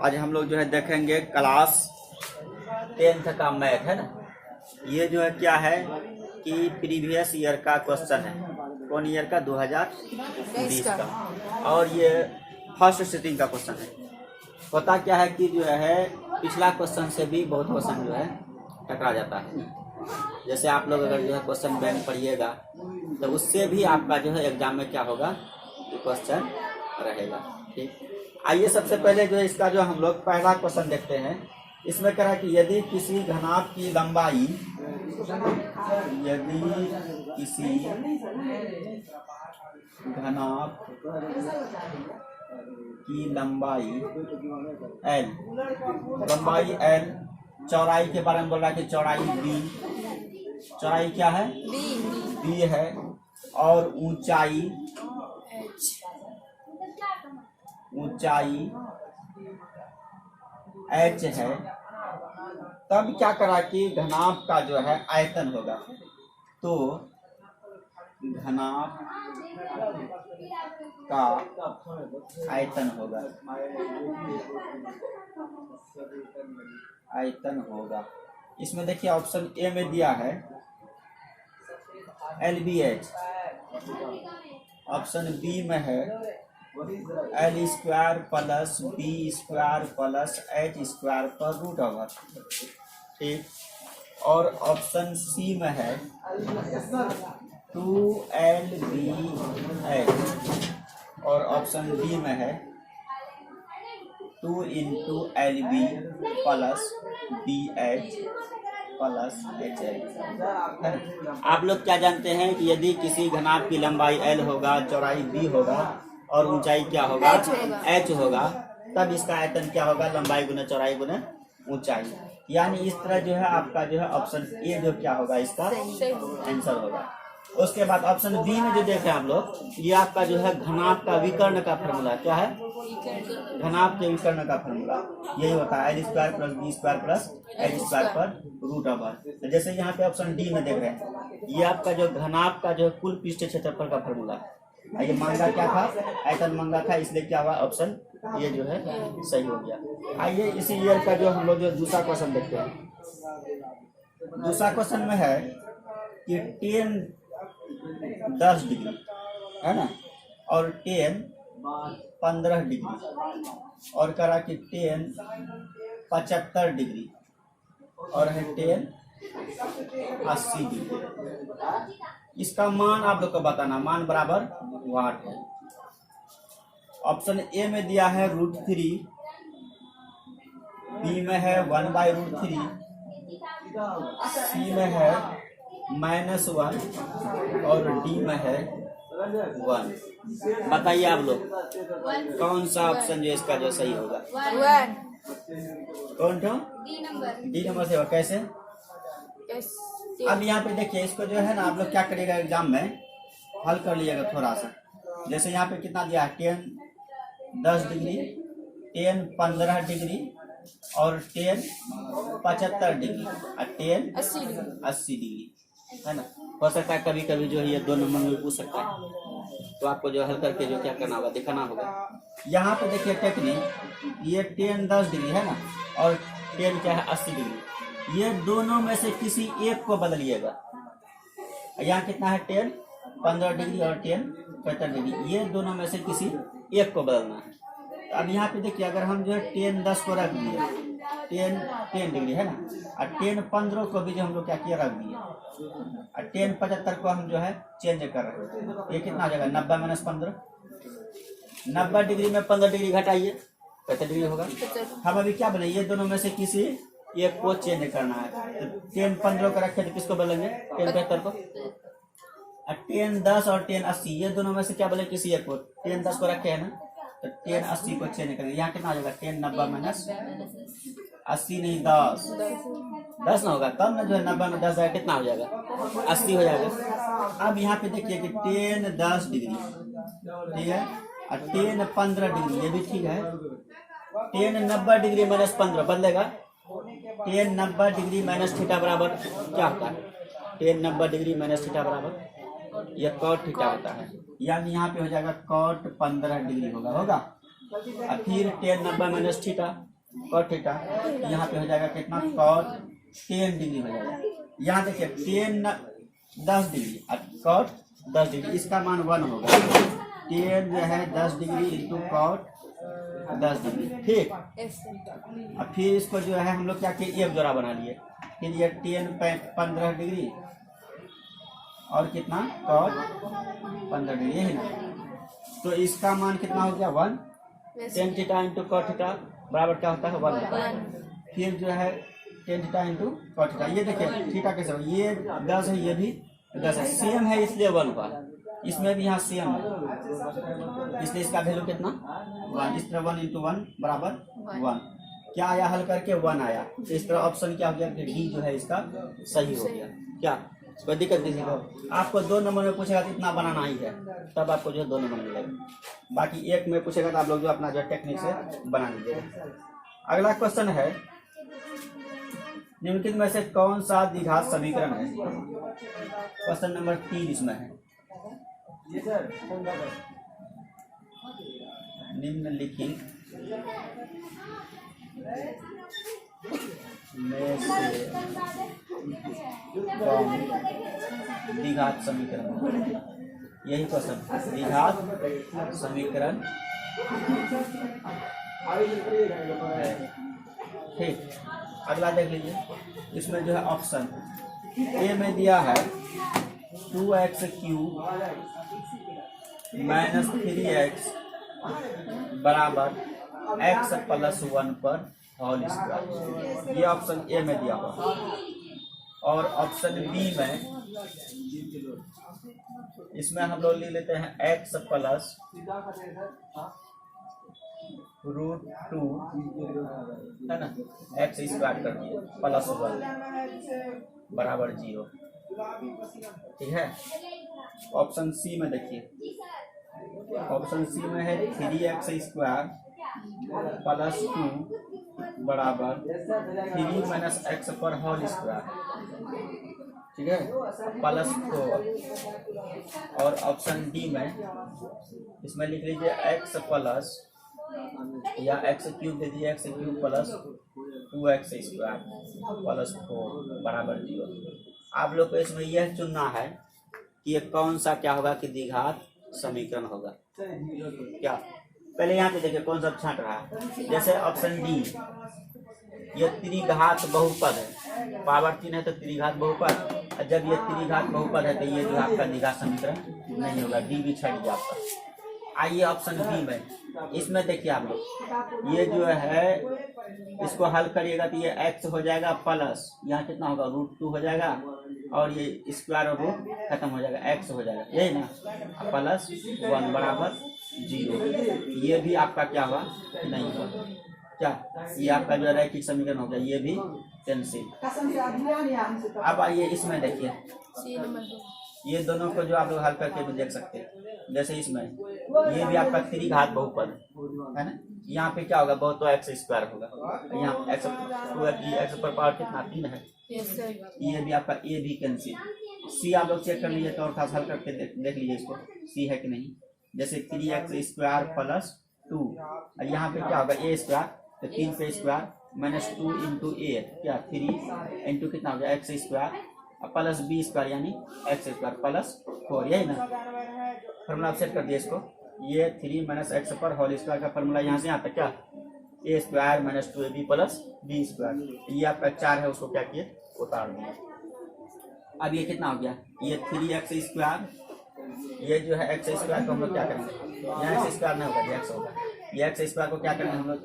आज हम लोग जो है देखेंगे क्लास 10th का मैथ है ना। ये जो है क्या है कि प्रीवियस ईयर का क्वेश्चन है। कौन ईयर का? 2020 का। और ये फर्स्ट सिटिंग का क्वेश्चन है। होता क्या है कि जो है पिछला क्वेश्चन से भी बहुत क्वेश्चन जो है टकरा जाता है। जैसे आप लोग अगर जो है क्वेश्चन बैंक पढ़िएगा तो उससे भी आपका जो है एग्जाम में क्या होगा, क्वेश्चन रहेगा। ठीक, आइए सबसे पहले जो है इसका जो हम लोग पहला क्वेश्चन देखते हैं। इसमें कह रहा है कि यदि किसी घनाभ की लंबाई L, चौड़ाई के बारे में बोल रहा है कि चौड़ाई B, चौड़ाई क्या है? B है, और ऊंचाई H है, तब क्या करा कि घनाभ का जो है आयतन होगा। तो घनाभ का आयतन होगा। इसमें देखिए ऑप्शन ए में दिया है LBH, ऑप्शन बी में है L² plus B² plus H² पर √। ठीक, और ऑप्शन सी में है 2LBH, और ऑप्शन डी में है 2 × LB plus BH plus HH। आप लोग क्या जानते हैं कि यदि किसी घनाभ की लंबाई L होगा, चौड़ाई B होगा और ऊंचाई क्या होगा? H होगा, तब इसका आयतन क्या होगा? लंबाई गुना चौड़ाई गुना ऊंचाई। यानी इस तरह जो है आपका जो है ऑप्शन ए जो क्या होगा इसका आंसर होगा। उसके बाद ऑप्शन बी में जो देखें आप लोग, ये आपका जो है घनाभ का विकर्ण का फॉर्मूला क्या है? घनाभ के विकर्ण का फॉर्मूला यही होता है L² plus B² plus H² पर √। जैसे यहाँ पे ऑप्शन डी में देख रहे हैं, ये आपका जो घनाभ का जो कुल पृष्ठ क्षेत्रफल का फॉर्मूला है। ये मांगा क्या था? आयतन मांगा था, इसलिए क्या हुआ? ऑप्शन ये जो है सही हो गया। आइए इसी ईयर का जो हम लोग जो दूसरा क्वेश्चन देखते हैं। दूसरा क्वेश्चन में है कि 10 डिग्री है ना, और 15 डिग्री, और करा कि 75 डिग्री, और है 80 डिग्री। इसका मान आप लोग को बताना, मान बराबर वाट है। ऑप्शन ए में दिया है √3, बी में है 1/√3, सी में है -1, और डी में है 1। बताइए आप लोग कौन सा ऑप्शन जो इसका जो सही होगा? कौन था? डी नंबर से। कैसे? अब यहाँ पे देखिए, इसको जो है ना आप लोग क्या करिएगा, एग्जाम में हल कर लीजिएगा थोड़ा सा। जैसे यहाँ पे कितना दिया है? 10 डिग्री, 15 डिग्री, और 75 डिग्री, और 80 डिग्री है ना। हो सकता है कभी कभी जो है ये 2 नंबर में पूछ सकता है, तो आपको जो हल करके जो क्या करना होगा, दिखाना होगा। यहाँ पे देखिए टेक्निक, ये 10 डिग्री है ना, और 10 क्या है? 80 डिग्री। ये दोनों में से किसी एक को बदलिएगा। यहाँ कितना है? 15 डिग्री और 75 डिग्री, ये दोनों में से किसी एक को बदलना है। तो अब यहाँ पे देखिए, अगर हम जो है 10 को रख दिए, 10 डिग्री है ना, और 15 को भी जो हम लोग क्या किया, रख दिए, और 75 को हम जो है चेंज कर रहे हैं। ये कितना हो जाएगा? 90 - 15। 90 डिग्री में 15 डिग्री घटाइए, कितना डिग्री होगा? हम अभी क्या बोले, ये दोनों में से किसी एक को चेंज करना है। तो 10-15 को रखे तो किसको बोलेंगे? 10-75 को। 10-10 और 10-80, ये दोनों में से क्या बोले? किसी एक को। 10-10 को रखे है ना, तो 10-80 को चेंज करेंगे। यहाँ कितना हो जाएगा? 10-90 - 80 नहीं 10 ना होगा, तब ना जो है 90 में 10 जाएगा, कितना हो जाएगा? 80 हो जाएगा। अब यहाँ पे देखिए कि 10-10 डिग्री ठीक है, और 10-15 डिग्री, ये भी ठीक है। 10-90 डिग्री - 15 बदलेगा। 10-90 डिग्री माइनस थीटा बराबर क्या होता है? 10-90 डिग्री माइनस थीटा बराबर ये cot थीटा होता है। यानी यहाँ पे हो जाएगा cot 15 डिग्री होगा और फिर 10-90 माइनस थीटा कॉट थीटा, यहाँ पे हो जाएगा कितना कॉट 10 डिग्री हो जाएगा। यहाँ देखिए 10 डिग्री और कॉट 10 डिग्री, इसका मान 1 होगा। 10 जो है 10 डिग्री इंटू कॉट 10 डिग्री, ठीक। अब फिर इसको जो है हम लोग क्या किए, एक जोड़ा बना लिए। फिर ये 15 डिग्री और कितना कॉट 15 डिग्री, यही ना। तो इसका मान कितना हो गया 1। 10 थीटा इंटू कॉट थीटा बराबर क्या होता है 1। फिर जो है 10 थीटा इंटू कॉट थीटा, ये देखिए थीटा कैसे, ये 10 है, ये भी 10 है, सेम है इसलिए 1 का। इसमें भी यहाँ सेम है, इसलिए इसका वैल्यू कितना 1। इस तरह 1 इंटू 1 बराबर 1। क्या आया हल करके 1 आया। तो इस तरह ऑप्शन क्या हो गया कि डी जो है इसका सही हो गया। क्या कोई दिक्कत किसी को? आपको 2 नंबर में पूछेगा तो इतना बनाना ही है, तब आपको जो है 2 नंबर मिलेगा। बाकी 1 में पूछेगा तो आप लोग जो अपना जो टेक्निक से बना लीजिएगा। अगला क्वेश्चन है, निम्नलिखित में से कौन सा द्विघात समीकरण है? क्वेश्चन नंबर 3 इसमें है। निम्नलिखित में से कौन द्विघात समीकरण, यही क्वेश्चन, द्विघात समीकरण है, ठीक। अगला देख लीजिए, इसमें जो है ऑप्शन ए में दिया है 2x क्यूब माइनस 3x बराबर x प्लस 1 पर होल स्क्वायर, ये ऑप्शन ए में दिया हुआ। और ऑप्शन बी में, इसमें हम लोग ले लेते हैं x प्लस √2 है ना, x स्क्वायर कर दिए प्लस 1 बराबर 0, ठीक है। ऑप्शन सी में देखिए, ऑप्शन सी में है 3x स्क्वायर प्लस 2 बराबर 3 माइनस एक्स पर होल स्क्वायर, ठीक है, प्लस 4। और ऑप्शन डी में, इसमें लिख लीजिए x प्लस या x क्यूब दे दिए, x cube plus 2x square plus 4 बराबर 0। आप लोग को इसमें यह चुनना है कि ये कौन सा क्या होगा कि द्विघात समीकरण होगा। क्या पहले यहाँ पे देखिए कौन सा छांट रहा है। जैसे ऑप्शन डी, ये त्रिघात बहुपद है, पावर 3 है तो त्रिघात बहुपद, और जब ये त्रिघात बहुपद है तो ये जो आपका द्विघात समीकरण नहीं होगा, डी भी छट गया आपका। आइए ऑप्शन बी में, इसमें देखिए आप लोग, ये जो है इसको हल करिएगा तो ये x हो जाएगा प्लस, यहाँ कितना होगा √2 हो जाएगा, और ये स्क्वायर और रूट खत्म हो जाएगा, x हो जाएगा, यही ना, प्लस 1 बराबर 0। ये भी आपका क्या हुआ नहीं हुआ, क्या ये आपका जो रैखिक समीकरण हो गया, ये भी कैंसिल। अब आइए इसमें देखिए, ये दोनों को जो आप लोग हल करके भी देख सकते हैं। जैसे इसमें ये भी आपका त्रिघात बहुपद है ना, यहाँ पे क्या होगा, बहुत तो x स्क्वायर होगा, यहाँ x पर पावर कितना 3 है, ये भी आपका ए भी कैंसिल। सी आप लोग चेक कर लीजिए, तो और खास हल करके देख लीजिए इसको, सी है कि नहीं। जैसे 3x स्क्वायर प्लस 2, यहाँ पे क्या होगा ए स्क्वायर, तो 3 पे स्क्वायर माइनस 2 इंटू ए, क्या 3 इंटू कितना हो गया x square plus B square यानी x स्क्वायर प्लस 4, यही ना। फॉर्मूला आप सेट कर दिए इसको, ये 3 माइनस एक्स पर होल स्क्वायर का फॉर्मूला यहाँ से यहाँ तक क्या, a square minus 2ab plus B square, ये आपका 4 है, उसको क्या किए उतार दिए। अब ये कितना हो गया, ये 3x स्क्वायर, ये जो है x स्क्वायर को हम लोग क्या करेंगे, यहाँ x स्क्वायर नहीं होगा, ये x होगा, ये x स्क्वायर को क्या करेंगे हम लोग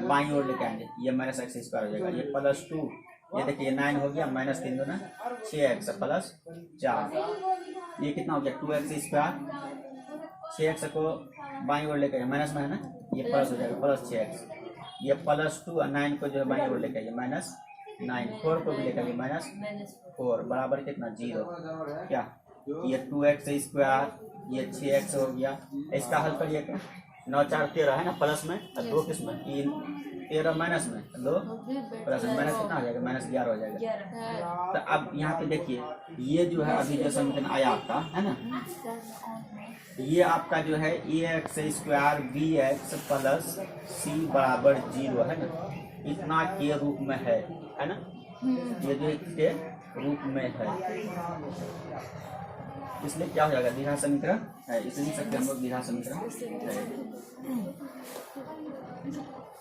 बाईं ओर लेके आएंगे, ये माइनस एक्स स्क्वायर हो जाएगा, ये प्लस 2, ये देखिए 9 हो गया, माइनस 3 दूना 6x प्लस 4, ये कितना हो गया 2x स्क्वायर, 6x को बाईं ओर लेकर माइनस में है ना, ये प्लस हो जाएगा प्लस 6x, ये प्लस 2 और 9 को जो है बाईं ओर लेकर आइए माइनस 9, 4 को भी लेकर आइए माइनस 4 बराबर कितना 0, क्या ये 2x स्क्वायर, ये 6x हो गया। इसका हल करिए, 9 4 13 है ना, प्लस में और 2 किस में, 13 माइनस में 2 प्लस में, माइनस कितना हो जाएगा माइनस 11 हो जाएगा। तो अब यहाँ पे देखिए, ये जो है अभी जो समीकरण आया आपका है ना, ये आपका जो है ax square bx plus c बराबर 0 है ना, इतना के रूप में है ना, ये जो के रूप में है, इसलिए क्या हो जाएगा द्विघात समीकरण है, इसे लिख सकते हैं हम लोग द्विघात समीकरण है।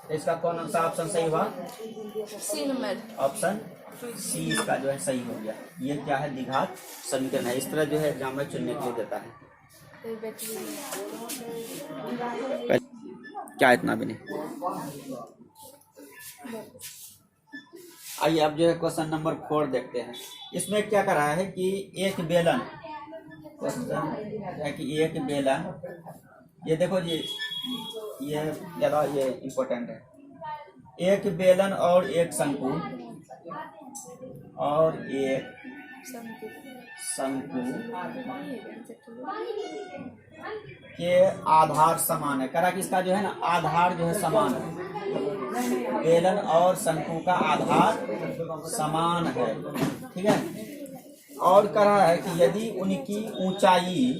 तो इसका कौन सा ऑप्शन सही हुआ? सी नंबर ऑप्शन सी इसका जो है सही हो गया। ये क्या है? द्विघात समीकरण है। इस तरह जो है एग्जाम में चुनने के लिए देता है। क्या इतना भी नहीं। आइए अब जो है क्वेश्चन नंबर 4 देखते हैं। इसमें क्या कर रहा है कि एक बेलन, क्वेश्चन है कि एक बेलन, ये देखो जी, ये ज्यादा ये इम्पोर्टेंट है। एक बेलन और एक शंकु और एक शंकु के आधार समान है। करा कि इसका जो है ना आधार जो है समान है, बेलन और शंकु का आधार समान है, ठीक है। और कहा है कि यदि उनकी ऊंचाई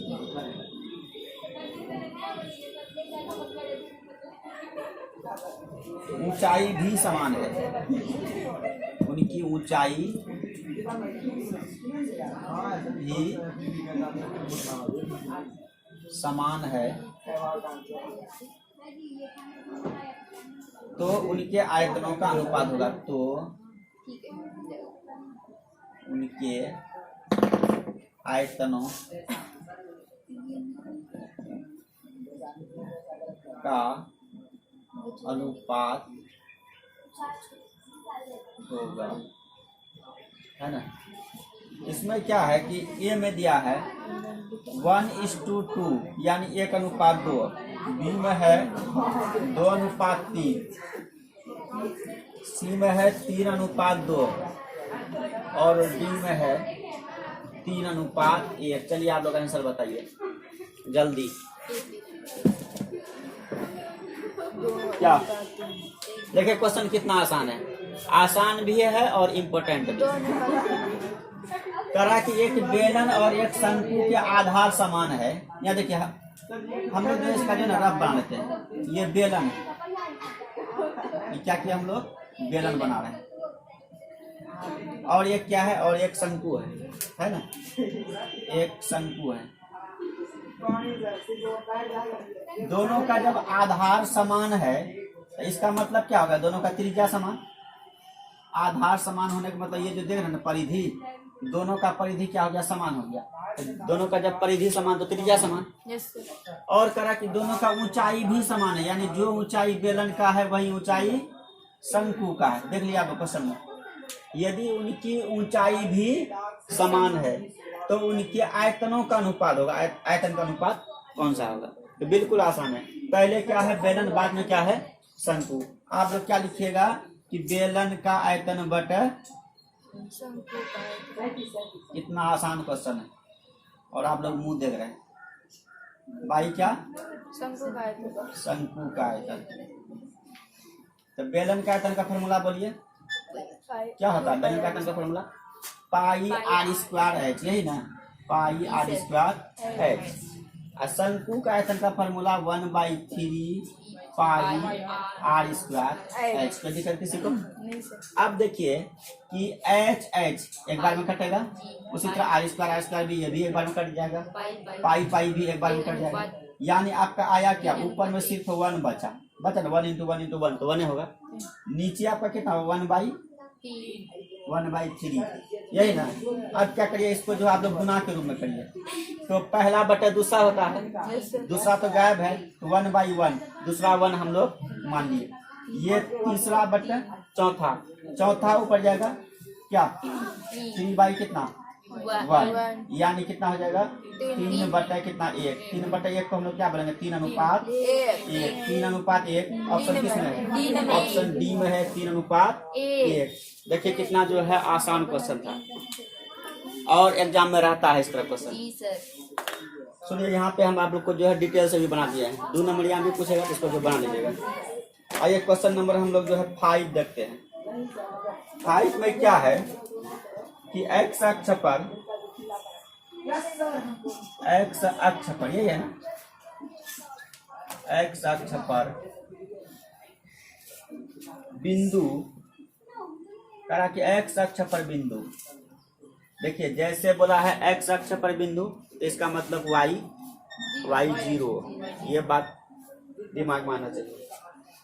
भी समान है, उनकी ऊंचाई भी समान है, तो उनके आयतनों का अनुपात होगा। तो उनके आयतनों का अनुपात होगा, है ना। इसमें क्या है कि ए में दिया है 1:2 यानी 1:2, बी में है 2:3, सी में है 3:2 और डी में है 3:1। चलिए आप लोग आंसर बताइए जल्दी। क्या देखिए क्वेश्चन कितना आसान है, आसान भी है और इम्पोर्टेंट भी। करा कि एक बेलन और एक शंकु के आधार समान है। यहाँ देखिए हम लोग जो इसका जो रफ बना लेते हैं, ये बेलन है, ये क्या किया हम लोग बेलन बना रहे हैं, और ये क्या है, और एक शंकु है ना, एक शंकु है। दोनों का जब आधार समान है तो इसका मतलब क्या होगा, दोनों का त्रिज्या समान। आधार समान होने का मतलब ये जो देख रहे हैं ना परिधि, दोनों का परिधि क्या हो गया, समान हो गया। दोनों का जब परिधि समान तो त्रिज्या समान। और करा कि दोनों का ऊंचाई भी समान है, यानी जो ऊंचाई बेलन का है वही ऊंचाई शंकु का है। देख लिया आप क्वेश्चन में, यदि उनकी ऊंचाई भी समान है तो उनके आयतनों का अनुपात होगा। आयतन का अनुपात कौन सा होगा? तो बिल्कुल आसान है। पहले क्या है बेलन, बाद में क्या है शंकु। आप लोग क्या लिखिएगा कि बेलन का आयतन बटे कितना आसान क्वेश्चन है, और आप लोग मुंह देख रहे हैं भाई। क्या शंकु का आयतन। तो बेलन का आयतन का फॉर्मूला बोलिए क्या होता है? बेलन का आयतन का फॉर्मूला πr²h, यही ना, πr²h। शंकु का आयतन का फॉर्मूला 1/3 πr²h। कैसे करके सीखो। अब देखिए कि एच एक बार में कटेगा, उसी तरह r² भी, ये भी एक बार में कट जाएगा, पाई भी एक बार में कट जाएगा। यानी आपका आया क्या, ऊपर में सिर्फ 1 बचा ना, 1 × 1 × 1 तो 1 होगा। नीचे आपका कितना 1/3, यही ना। अब क्या करिए, इसको जो आप लोग गुना के रूप में करिए, तो पहला बटे दूसरा होता है, दूसरा तो गायब है, 1/1, दूसरा 1 हम लोग मान लिए। ये तीसरा बटे चौथा ऊपर जाएगा क्या 3 कितना 1, यानी कितना हो जाएगा 3 बटे कितना 1। 3 बटे 1 को हम लोग क्या बोलेंगे 3:1। 3:1 ऑप्शन किसमें है? ऑप्शन डी में है 3:1। देखिए कितना जो है आसान क्वेश्चन था, और एग्जाम में रहता है इस तरह क्वेश्चन। सुनिए यहाँ पे हम आप लोग को जो है डिटेल से भी बना दिया है, 2 नंबर यहाँ भी पूछेगा तो इसको जो बना लीजिएगा। आइए क्वेश्चन नंबर हम लोग जो है 5 देखते हैं। 5 में क्या है कि x अक्ष पर एक्स अक्ष पर, यही है ना, एक्स अक्ष पर बिंदु, करा कि एक्स अक्ष पर बिंदु, देखिए जैसे बोला है एक्स अक्ष पर बिंदु तो इसका मतलब y 0, ये बात दिमाग में आना चाहिए,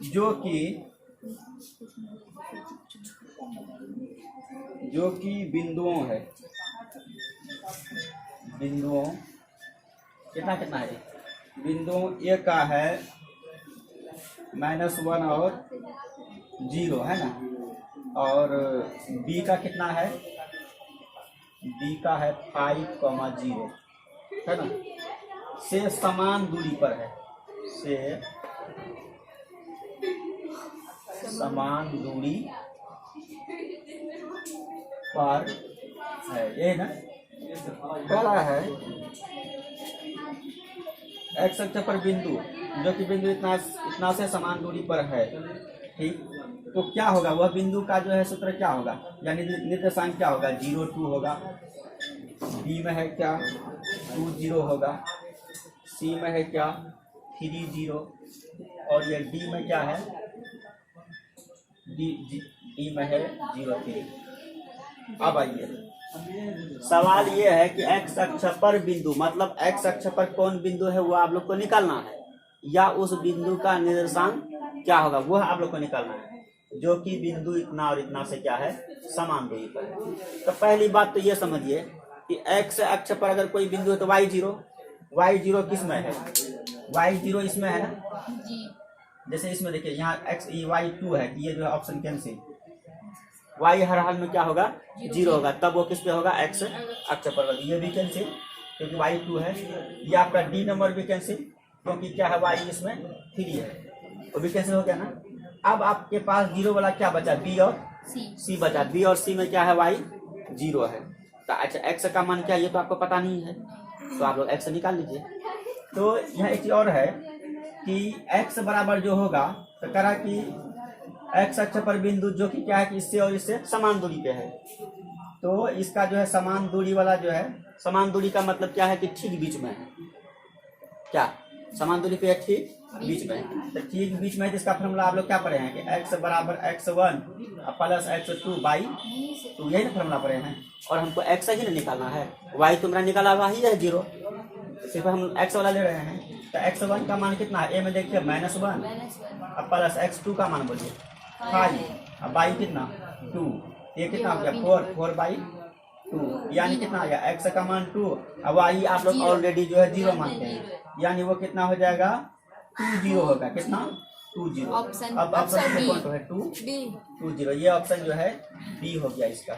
जो कि बिंदुओं है, बिंदुओं कितना कितना है, बिंदुओं ए का है -1 और 0 है ना, और बी का कितना है, बी का है 5,0 है ना, से समान दूरी पर है, से समान दूरी पर है, ये ना पहला है एक्स अक्ष पर बिंदु, जो कि बिंदु इतना से समान दूरी पर है, ठीक, तो क्या होगा, वह बिंदु का जो है सूत्र क्या होगा, यानी निर्देशांक क्या होगा, 0 2 होगा, बी में है क्या 2 0 होगा, सी में है क्या 3 0, और ये डी में क्या है, डी में है 0 3। अब आइए सवाल ये है कि एक्स अक्ष पर बिंदु, मतलब एक्स अक्ष पर कौन बिंदु है वो आप लोग को निकालना है, या उस बिंदु का निर्देशांक क्या होगा वह आप लोग को निकालना है, जो कि बिंदु इतना और इतना से क्या है, समान दूरी पर है। तो पहली बात तो ये समझिए कि एक्स अक्ष पर अगर कोई बिंदु है तो y 0 किस में है, y 0 इसमें है ना जी। जैसे इसमें देखिए यहाँ x y 2 है, ये जो है ऑप्शन कैंसिल, y हर हाल में क्या होगा 0 होगा, तब वो किस पे होगा, x अक्ष पर, ये भी कैंसिल क्योंकि y 2 है, ये आपका डी नंबर भी कैंसिल क्योंकि क्या है y इसमें 3 है, वो भी कैंसिल हो गया ना। अब आपके पास 0 वाला क्या बचा, b और c बचा, b और c में क्या है, y 0 है, तो अच्छा x का मान क्या है ये तो आपको पता नहीं है, तो आप लोग x निकाल लीजिए। तो यहाँ एक चीज और है कि x बराबर जो होगा तो करा कि x अक्ष पर बिंदु जो कि क्या है कि इससे और इससे समान दूरी पे है, तो इसका जो है समान दूरी वाला जो है, समान दूरी का मतलब क्या है कि ठीक बीच में है, क्या समान दूरी पे है, ठीक बीच में है, तो ठीक बीच में है, जिसका फॉर्मूला आप लोग क्या पढ़े हैं कि x बराबर x1 प्लस x2 बाई 2, यही ना फॉर्मूला पढ़े हैं, और हमको x ही ना निकालना है, y तुम्हारा निकाला हुआ ही है 0, सिर्फ हम x वाला ले रहे हैं, तो x1 का मान कितना है, a में देखिए -1 प्लस x2 का मान बोलिए 5, अब बाई कितना 2, ये कितना हो गया 4 बाई 2, यानी कितना आ गया x का मान 2, अब y आप लोग ऑलरेडी जो है 0 मानते हैं, यानी वो कितना हो जाएगा 2 0 होगा, कितना 2 0। अब ऑप्शन कौन है 2 0, ये ऑप्शन जो है बी हो गया इसका।